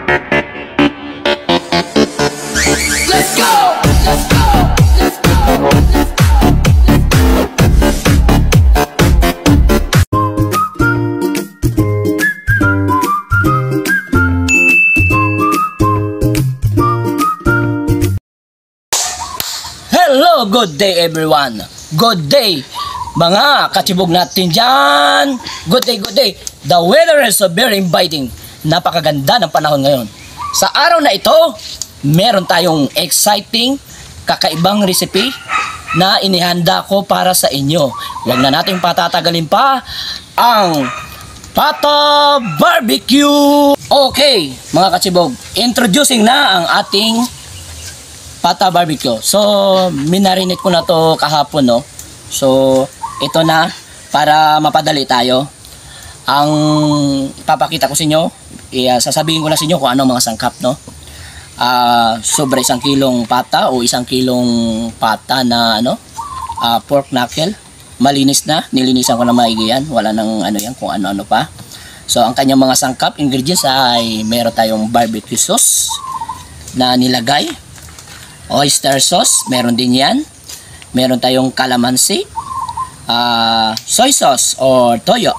Let's go! Let's go! Let's go! Hello, good day everyone. Good day mga kachibog natin dyan. Good day, good day. The weather is very inviting. Napakaganda ng panahon ngayon. Sa araw na ito, meron tayong exciting, kakaibang recipe na inihanda ko para sa inyo. Huwag na natin patatagalin pa ang Pata Barbecue. Okay, mga kachibog, introducing na ang ating Pata Barbecue. So, minarinate ko na to kahapon, no? So, ito na, para mapadali tayo. Ang ipapakita ko sa inyo, sasabihin ko na sa inyo kung anong mga sangkap, no? Sobra 1 kilong pata o 1 kilong pata na pork knuckle. Malinis na, nilinisan ko na maigi yan. Wala nang yan, kung ano-ano pa. So, ang kanyang mga sangkap, ingredients ay meron tayong barbecue sauce na nilagay. Oyster sauce, meron din yan. Meron tayong calamansi, soy sauce or toyo,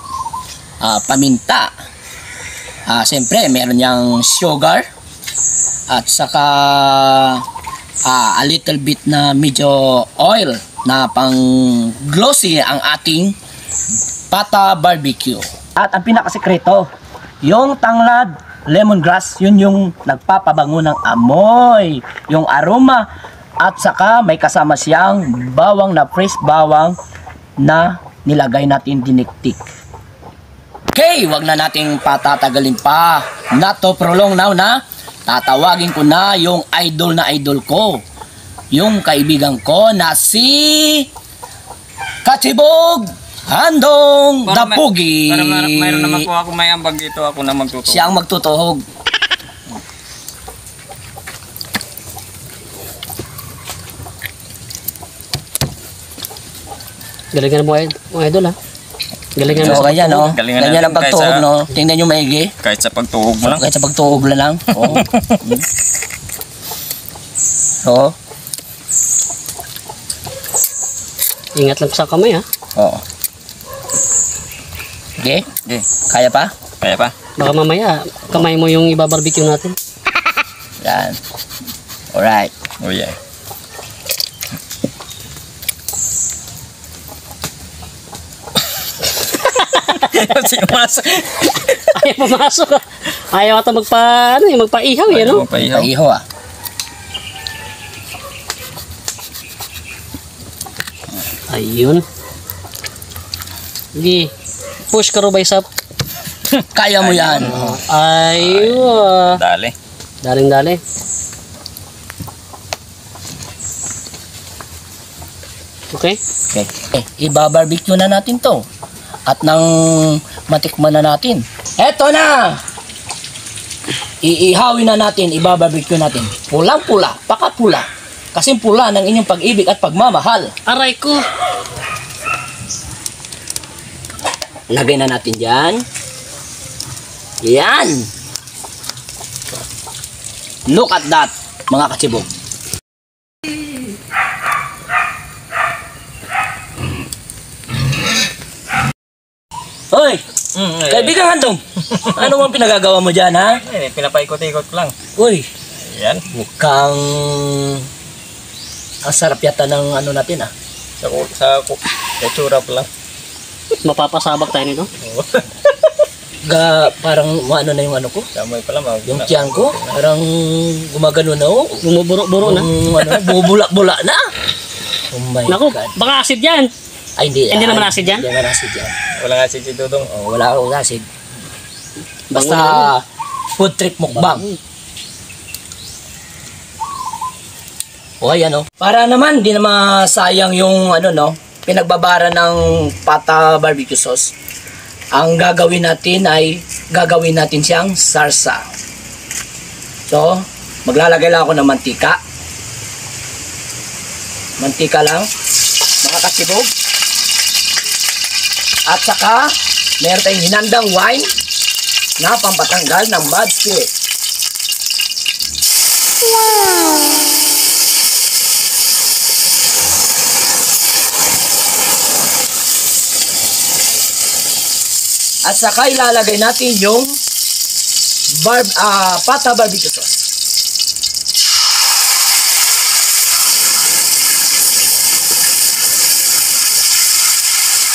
paminta, siyempre meron niyang sugar, at saka a little bit na medyo oil na pang glossy ang ating Pata Barbecue. At ang pinakasekreto, yung tanglad lemongrass, yun yung nagpapabango ng amoy, yung aroma. At saka may kasama siyang bawang na fresh bawang na nilagay natin diniktik. Okay, wag na nating patatagalin pa. Not to prolong now na tatawagin ko na yung idol na idol ko. Yung kaibigan ko na si Kachibog Handong Dapugi. Para mayroon naman po ako may ambag dito, ako na magtutuhog. Siya ang magtutuhog. Galingan mo mga idol ha. Galingan mo. So ganyan no. Ganyan ang pagtuhog no. Tingnan nyo maigi. Kahit sa pagtuhog mo lang. Kahit sa pagtuhog na lang. Oo. So. Ingat lang sa kamay ha. Oo. Okay? Okay. Kaya pa? Kaya pa? Baka mamaya kamay mo yung ibabarbecue natin. Yan. Alright. Oh yeah. Sige, masok. Ayaw pumasok ha. Ayaw ata magpaihaw yan no? Paihaw ah. Ayun. Sige. Push ka ro sap. Kaya mo yan. Ayun. Dali. Daling-dali. Okay? Okay. Ibabarbecue na natin to. At nang matikman na natin. Eto na! Iihawin na natin, ibabarbecue natin. Pulang-pula, pakapula. Kasing pula ng inyong pag-ibig at pagmamahal. Aray ko. Lagay na natin dyan. Yan! Look at that, mga kachibog. Hoy! Kaibigan Handong! Ano mang pinagagawa mo dyan, ha? Pinapaikot-ikot ko lang. Uy! Yan. Mukhang ang sarap yata ng natin, ah. Sa itsura pa lang. Mapapasabak tayo nito. Parang ano na yung ko? Samoy pa lang. Yung tiyan ko? Parang gumagano na, oh. Bumuburo-buro na. Bubulak-bulak na. Oh my Naku, God. baka acid yan. Ay, hindi. Hindi naman acid yan? Hindi naman acid yan. Walang acid si Dudong. Oh, wala akong acid. Basta food trip mukbang. O ayan o. Para naman, di na masayang yung pinagbabara ng Pata Barbecue Sauce. Ang gagawin natin ay, gagawin natin siyang sarsa. So, maglalagay lang ako ng mantika. Mantika lang. Mga kasibog. At saka, meron tayong hinandang wine na pampatanggal ng bad spirit. At saka ilalagay natin yung pata barbecue sauce.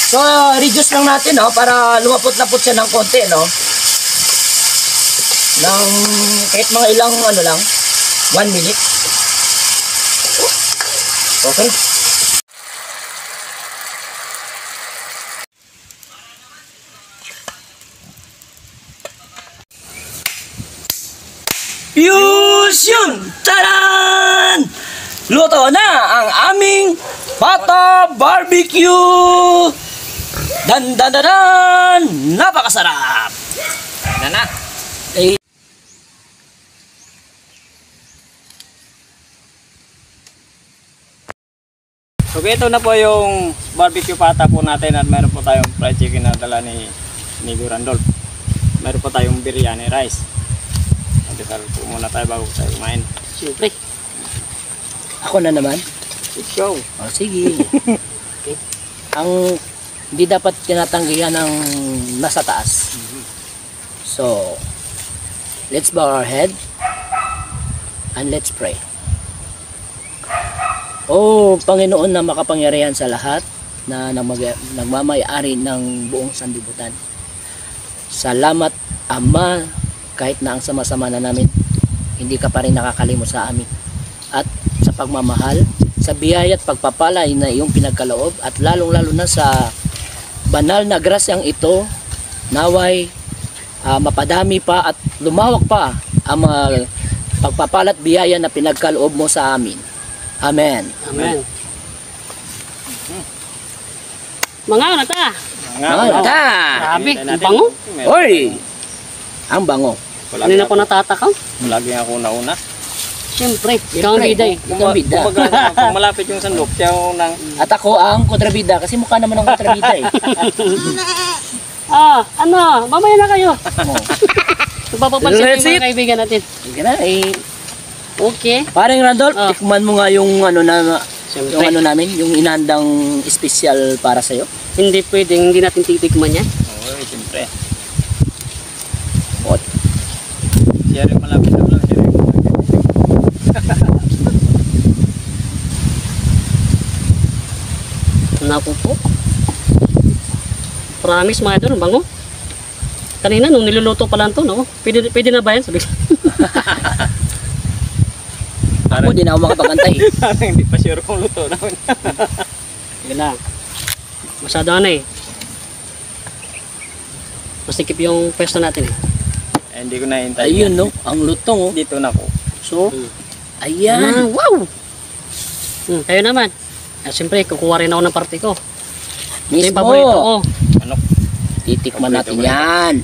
So, reduce lang natin, no, para lumapot-lapot siya ng konti, no. Ng kahit mga ilang ano lang, 1 minute. Okay. Fusion! Taran! Luto na ang aming pata barbecue! Dan dan dan dan! Napakasarap! Na. Eh, So ito na po yung barbecue pata po natin at meron po tayong fried chicken na dala ni Durandol. Meron po tayong biryani rice. Magdasal po muna tayo bago tayo kumain. Siyempre. ako na naman. Let's go. O, sige. Okay. Ang hindi dapat tinatanggihan ng nasa taas. So, let's bow our head and let's pray. Oh, Panginoon na makapangyarihan sa lahat na nagmamay-ari ng buong sanlibutan. Salamat, Ama, kahit na ang sama-sama na namin, hindi ka pa rin nakakalimot sa amin. At sa pagmamahal, sa biyaya at pagpapala na iyong pinagkaloob, at lalong-lalo na sa banal na grasyang ito, naway mapadami pa at lumawak pa ang mga pagpapala at biyaya na pinagkaloob mo sa amin. Amen. Amen. Mga ano ta? Mata! Grabe, ang bango. Oy! Ang bango. Kanina ko natatakaw. Lagi ako nauna. Siyempre, ikaw ang bida eh. Ikaw ang bida. Kung malapit yung sandok, siya nang At ako ang kontrabida kasi mukha naman ang kontrabida eh. Ano, mamaya na kayo. Oh. Magpapapansin Let's yung eat. mga kaibigan natin. Sige na eh. Okay. Parang Randolph, Oh. tikman mo nga yung ano na Siyempre. yung ano namin, yung inandang special para sa iyo. Hindi pwedeng, hindi natin titikman yan. Oo, siyempre. Ot. Siya rin malapit na lang. Siya rin. Naku po. Promise mga ito, ang bango. Kanina nung niluluto pa lang to, no? Pwede na ba yan? Sabi ko. Ako din ako makapagantay. Parang hindi pa sure kung luto naman. Sige lang. Masyado na eh. Mas tikip yung pwesto natin eh. Hindi ko nahintay. Ayun no, ang lutong oh. Dito na ko. So, ayan. Wow! Kayo naman. At siyempre, kukuha rin ako ng party ko. Ito yung paborito ko. Mismo. Ano? Titikman Paborito natin ko rin. yan.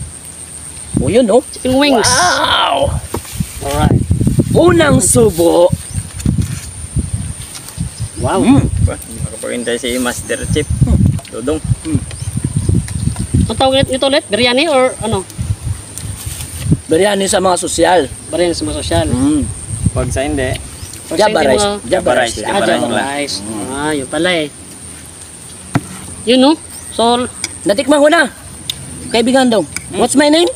O yun no. Chicken wings. Wow! Alright. Unang subo. Wow. Hindi makapagintay si Master Chip. Dudong. Ang tawag nito ulit? Biryani or ano? Biryani sa mga sosyal. Biryani sa mga sosyal. Pag sa hindi, Java rice. Java Java rice. rice. lang. Ah, Java lang. rice. Yun pala eh. Yun no? So, Natikman ko na. Kaibigan daw. What's my name?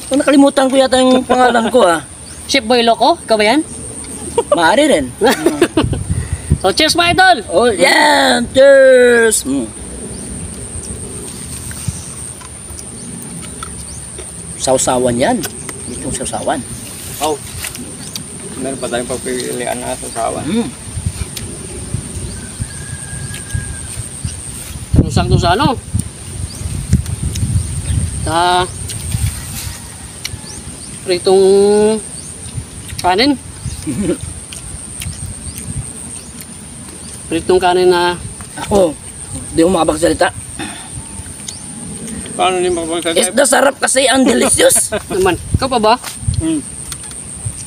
Oh, nakalimutan ko yata yung pangalan ko ah. Chef Boy Loco, ikaw ba yan? Maaari rin. So, cheers mga idol! Oh, yeah. Cheers. Sausawan yan. Itong sausawan. oh. Meron pa tayong pagpilian na sa sawa. Yung sakto sa ano? Sa pritong kanin. Pritong kanin na Ako, hindi ko makapagsalita. Paano din magpagkakip? Isda sarap kasi ang delicious. naman. Ikaw pa ba?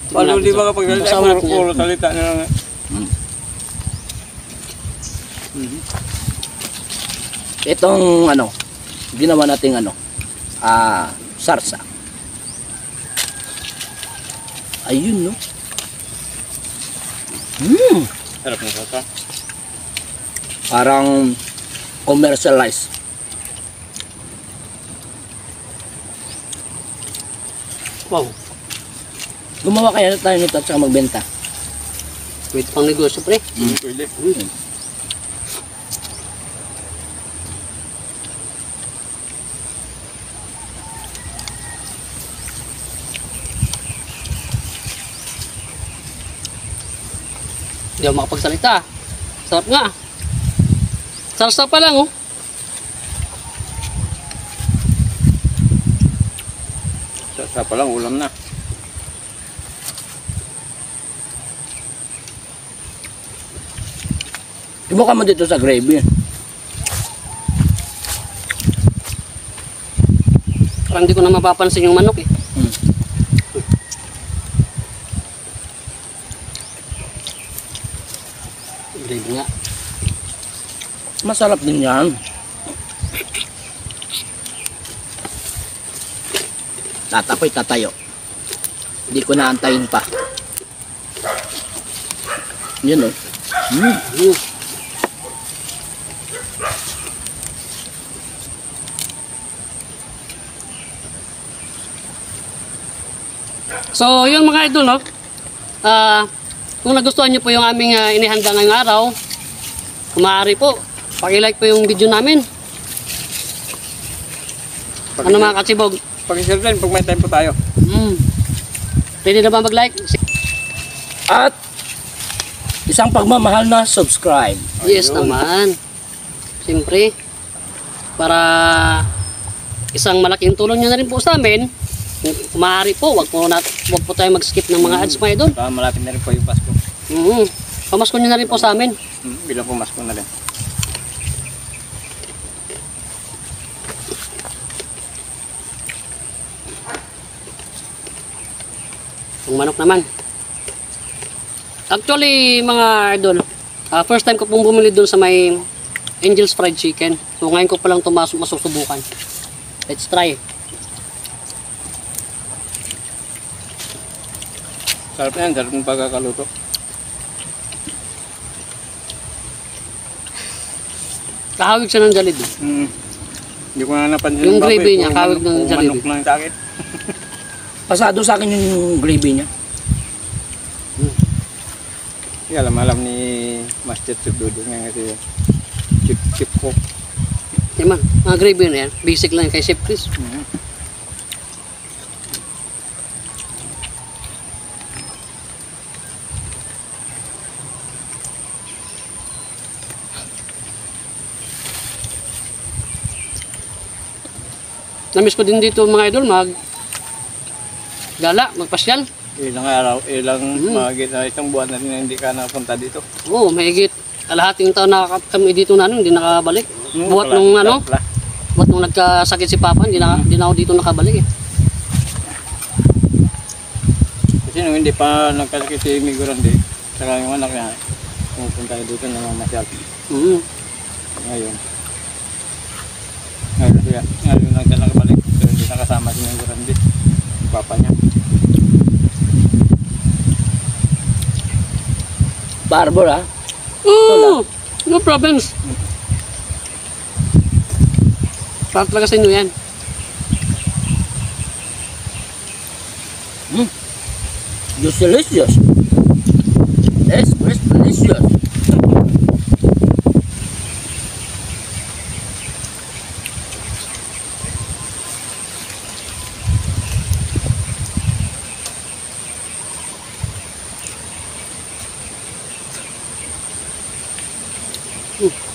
Paano di ba kapag Kasama natin yan. puro salita na lang? Itong ano, ginawa nating ano, sarsa. Ayun no. Sarap na sasa. Parang commercialized. Wow, Gumawa kaya tayo nito at saka magbenta. pwede pang negosyo, pre. Pwede. Hindi ako makapagsalita. Sarap nga. Sarap pa lang, oh. Sa pa lang, ulam na. Subukan mo dito sa gravy. Parang hindi ko na mapapansin yung manok, eh. Gravy nga. Masarap din yan. Tatakoy tatayo. Hindi ko naantayin pa. Yun o. So, yun mga idol, no? Kung nagustuhan nyo po yung aming inihanda ngayong araw, kung maaari po, pakilike po yung video namin. Ano mga katsibog? Pag-share din, pag may time po tayo. Pwede na ba mag-like? At isang pagmamahal na subscribe. Yes Ayun. naman. Siyempre, para isang malaking tulong nyo na rin po sa amin, kung maaari po, wag po tayo mag-skip ng mga ads mga idol. Malapit na rin po yung Pasko. Pamasko nyo na rin po sa amin. Bilang po Pasko na rin. Yung manok naman. Actually, mga idol, first time ko pong bumili doon sa may Angel's Fried Chicken. So ngayon ko palang ito masusubukan. Let's try. Sarap yan, sarap ng pagkakaluto. Kahawig siya ng Jollibee. Hindi ko na napansin. Yung baboy, gravy niya, puro kawig ng puro Jollibee. manok lang sa akin. Pasado sa akin yung gravy niya. Hindi alam ni Master Chef Dodo nga kasi chip cook. Yan man, mga gravy na yan. Basic lang kay Chef Chris. Namiss ko din dito mga idol, gala, magpasyal. Ilang araw, mahigit na isang buwan na rin na hindi ka napunta dito. Oo, mahigit kalahating taon na kami dito na hindi nakabalik. Buhat nung buhat nung nagkasakit si Papa, hindi na ako dito nakabalik eh. Kasi nung hindi pa nagkasakit si Migurande, saka yung anak niya, pumupunta dito na mamasyal. Ngayon lang siya nakabalik, pero hindi nakasama si Migurande, yung papa niya. Barber ha. Oo, no problems. Para talaga sa inyo yan. Just delicious. Yes, it's delicious.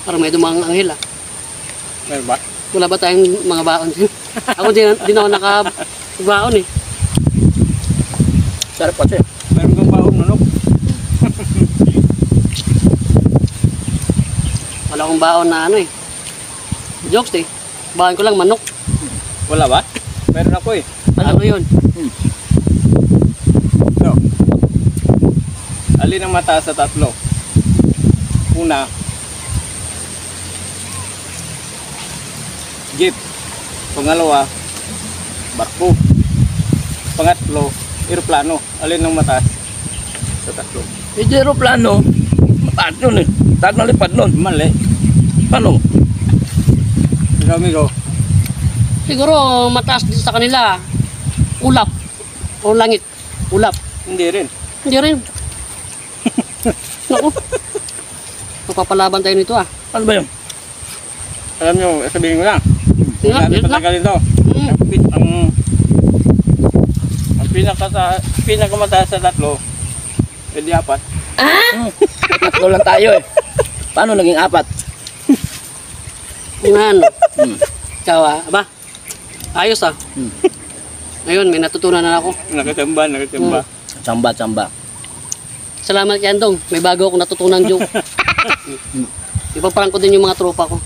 Parang may dumang anghel ah. Meron ba? Wala ba tayong mga baon? Ako din ako nakabaon eh. Sarap kasi. Meron kang baong manok? Wala akong baon na ano eh. Jokes eh. Baon ko lang manok. Wala ba? Meron ako eh. Ano yun? So, alin ang mataas sa tatlo? Una, jeep. Pangalawa, barko. Pangatlo, eroplano. Alin ang mataas sa tatlo? Yung aeroplano, mataas yun eh. Taas na lipad nun. Mali. Paano? Ikaw, amigo. Siguro mataas din sa kanila. Ulap. O langit? Ulap? Hindi rin. Hindi rin. Naku. Magpapalaban tayo nito ah. Ano ba yun? Alam nyo, sabihin ko lang. Yun nga, Sabi yun pa nga. na ganito. Mm. Ang pinakamataas sa tatlo, pwede 4. Tatlo lang tayo eh. Paano naging 4? Yung ano. Hmm. Ikaw ah. Aba. Ayos ah. Hmm. Ngayon, may natutunan na ako. Nakatamba. Tsamba. Salamat yan dong. May bago akong natutunan joke. Ipaprank ko din yung mga tropa ko.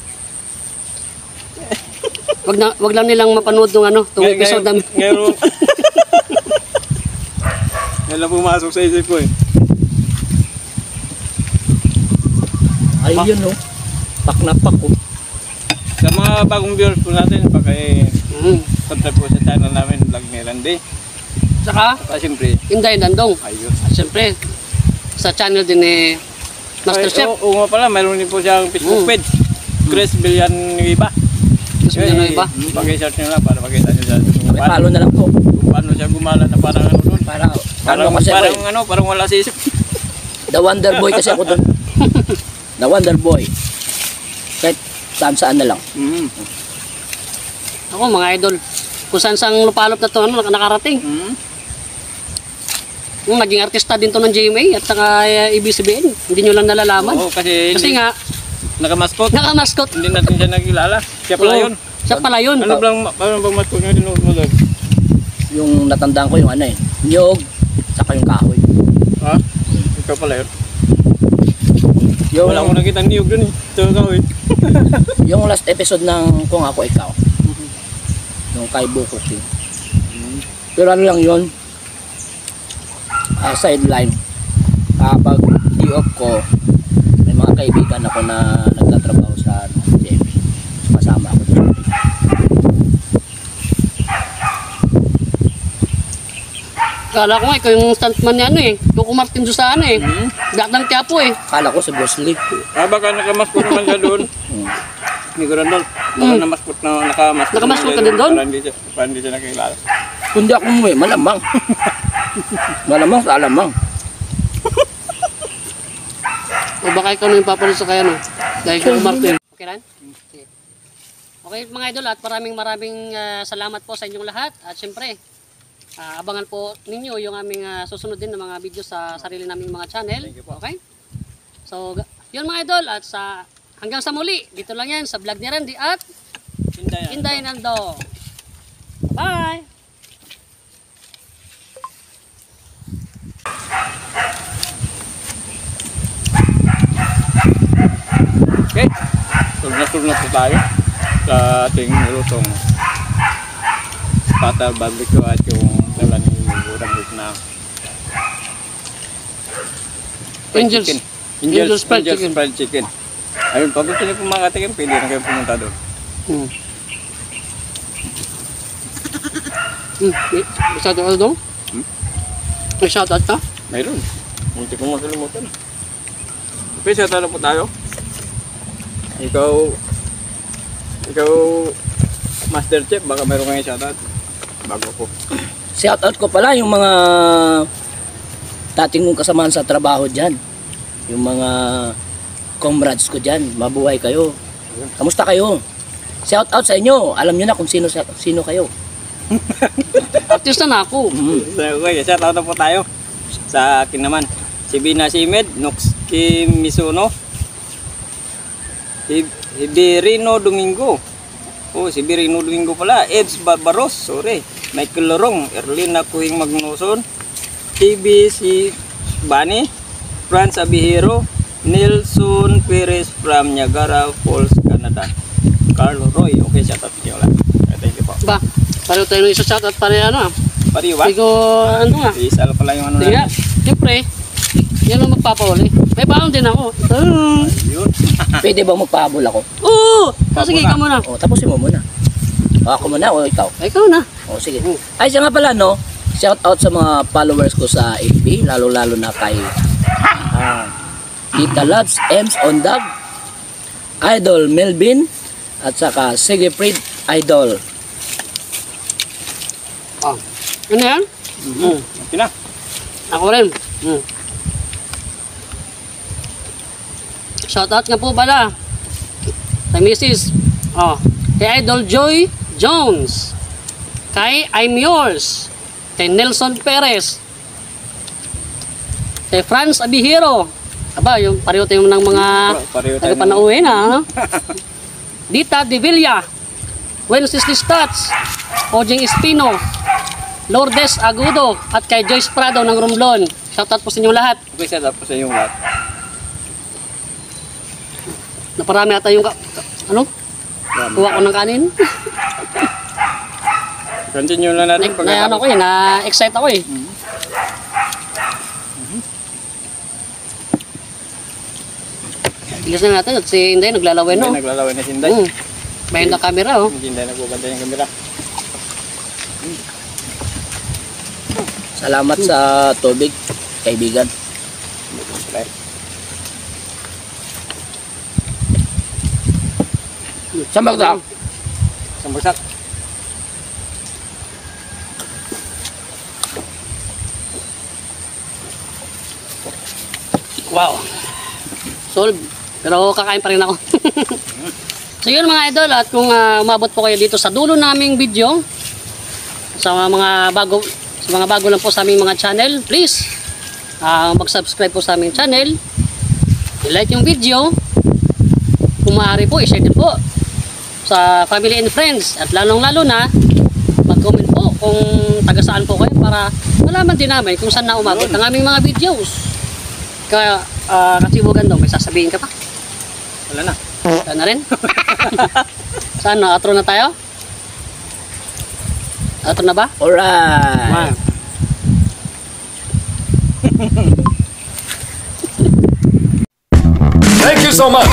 Wag lang nilang mapanood ng ano, tong episode namin. Ngayon, ngayon lang pumasok sa isip ko eh. Ay yun no. Pak na pak oh. Sa mga bagong viewers po natin, subscribe po sa channel namin, Vlog ni Randy. Saka, Saka siyempre, Inday Dandong. ayos. At syempre, sa channel din ni Master Chef. Oo nga pala, mayroon din po siyang Facebook page. Chris Villanueva. Gusto mo na iba? Pag-search nyo lang para makita nyo siya. May palo na lang po. Kung paano siya gumala na parang ano doon. Parang kasi ako eh. Parang wala sa isip. The Wonder Boy kasi ako doon. The Wonder Boy. Kahit saan na lang. Mm. Ako, mga idol. Kung saan sang lupalop na to, ano, nakarating. Mm. Naging artista din to ng GMA at saka ABS-CBN. Hindi nyo lang nalalaman. Oo, kasi Kasi nga, nakamaskot. nakamaskot. Hindi natin siya nakilala. Siya pala Oo, yun. Siya pala yun. Ano bang maskot nga dinuot mo doon? Yung natandaan ko yung ano eh. Nyog. Saka yung kahoy. Ha? Ikaw pala yun. Yung, Wala akong nakita niyog doon eh. Ito ikaw eh. yung last episode ng Kung Ako Ikaw. Yung kay Buko King. Pero ano lang yun. Sideline. Kapag di-off ko, may mga kaibigan ako na nagtatrabaho sa TV. Kasama ako doon. Kala ko nga, ikaw yung stuntman ni ano eh. Coco Martin doon sa ano eh. Datang Quiapo eh. Akala ko sa Bruce Lee. Baka nakamaskot naman siya doon. Ni Gorandol. Baka nakamaskot Nakamaskot ka din doon? Para hindi siya nakilala. Kundi ako umuwi, malamang. Malamang sa alamang. O baka ikaw na yung papalit sa kaya no? Dahil Coco Martin. Okay ran? Sige. Okay mga idol at maraming salamat po sa inyong lahat. At syempre, abangan po ninyo yung aming susunod din na mga video sa sarili naming mga channel. Okay? So, yun mga idol at hanggang sa muli, dito lang yan sa vlog ni Randy at Inday Nando. Bye! Okay. Tulad po tayo sa ating lutong Pata barbecue at yung dala ni Gorandol na Angel's fried chicken. fried chicken. Ayun, pag gusto niyo pumakatikin, pwede na kayo pumunta doon. May shoutout ka doon? May shoutout ka? Mayroon. Hindi ko makalimutan. Okay, shoutout po tayo. Ikaw, Master Chef, baka mayroon kayong shoutout. Bago po. Shoutout ko pala yung mga dating kong kasamahan sa trabaho dyan. Yung mga comrades ko dyan. Mabuhay kayo. Kamusta kayo? Shoutout sa inyo. Alam nyo na kung sino kayo. Artista na ako. So, okay, shoutout po tayo. Sa akin naman, si Bina Simed, Noxki Misuno, Hiberino Domingo. Oh, si Birino Domingo pala. Eds Barbaros, sorry. Michael Lorong, Erlina Kuhing Magnuson, TB si Bani, Franz Abihiro, Nelson Perez from Niagara Falls, Canada. Carlo Roy, okay, shoutout nyo lang. Thank you po. Ba, pareho tayo ng isa shoutout pare ano ah. Pariyo ba? Hindi ko, ano nga. Isa lang pala yung ano Hindi nga, natin. siyempre, yan ang magpapawali. May baon din ako. Yun. Pwede ba magpahabol ako? Oo! Sige ka muna. O, tapusin mo muna. O, ako muna o ikaw? Ikaw na. O, sige. Ay, siya nga pala, no? Shoutout sa mga followers ko sa FB, lalo-lalo na kay Tita Labs, Ems Ondag, Idol Melvin, at saka Sigifrid Idol. Oh. Ano yan? Okay na. Ako rin. Shoutout nga po pala kay Mrs. Kay Idol Joy Jones, kay I'm Yours, kay Nelson Perez, kay Franz Abihiro. Aba, yung pareho tayo ng mga Pareho tayo tagapanauwi na. Ano? Dita De Villa, Wences Listats, Ojing Espino, Lourdes Agudo, at kay Joyce Prado ng Romblon. Shoutout po sa inyong lahat. Okay, set up po sa inyong lahat. Naparami ata yung kuha ko ng kanin. Continue lang natin. Na ako na-excite ako eh. Bilis na natin at si Inday naglalaway no. Naglalaway na si Inday. Behind the camera oh. Si Inday nagbubantay yung camera. Salamat sa tubig, kaibigan. Sambag ta. Sambagsak. Wow. Solve. Pero kakain pa rin ako. So yun mga idol, at kung umabot po kayo dito sa dulo naming video, sa mga bago lang po sa aming mga channel, please mag-subscribe po sa aming channel, i-like yung video, kung maaari po, i-share din po sa family and friends, at lalong-lalo na mag-comment po kung taga saan po kayo para malaman din namin kung saan na umabot ang aming mga videos. Kaya Katibugan daw, may sasabihin ka pa? Wala na. Wala na rin? Saan na? Outro na tayo? Outro na ba? Alright. Thank you so much.